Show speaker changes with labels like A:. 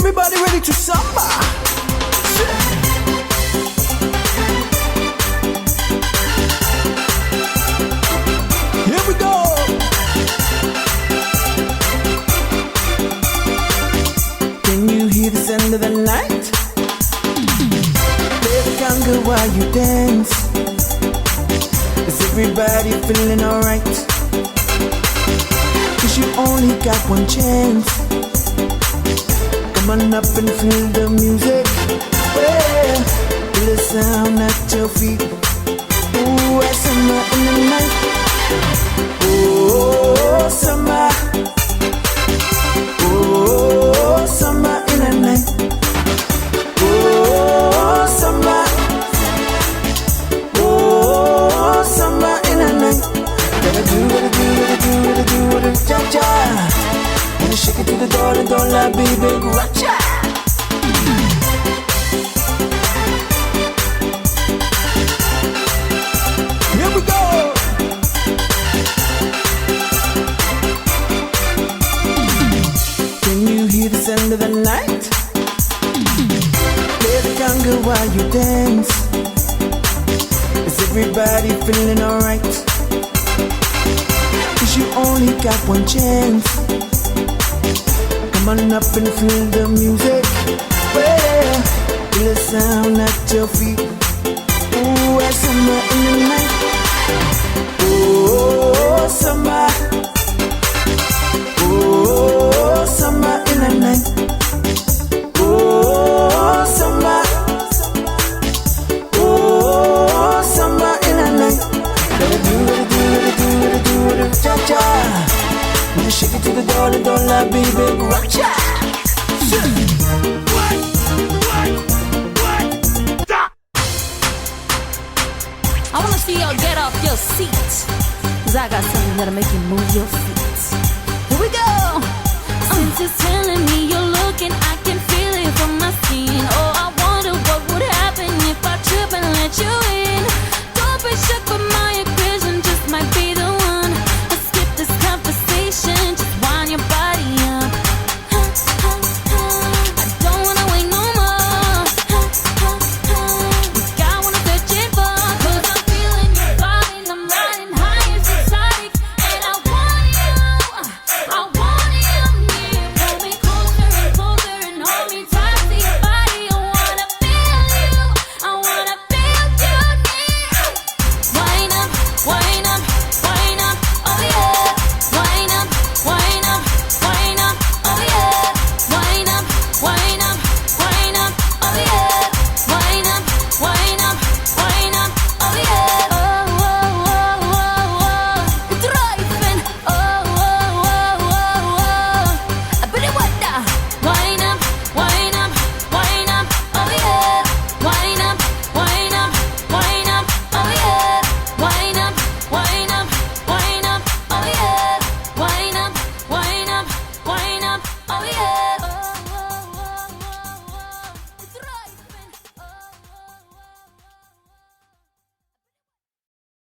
A: Everybody ready to samba? Here we go. Can you hear the sound of the night? Play the conga while you dance. Is everybody feeling alright? 'Cause you only got one chance. Come on up and feel the music. Yeah. Feel the sound at your feet. Ooh, it's summer in the night. Oh, summer. Oh, summer in the night. Oh, summer. Oh, summer in the night. Gotta do, gotta do, gotta do, gotta do, gotta do, cha-cha. Wanna shake it to the door and don't let me big rocha. Here we go. Can you hear the sound of the night? Play the conga while you dance. Is everybody feeling alright? 'Cause you only got one chance. Come on up and feel the music. Yeah. Feel the sound at your feet. Ooh, it's summer in the night. Oh, summer. Oh, summer in the night. Oh, summer. Oh, summer in the night. Gotta do, gotta do, gotta do, gotta do, gotta do, cha-cha. Wanna shake it to the door and don't let me big rocha.
B: I wanna see y'all get off your seats, 'cause I got something that'll make you move your feet. Here we go. Since it's telling me you're looking, I can feel it from my skin. Oh, I wonder what would happen if I trip and let you in. Don't be shook, but my aggression just might be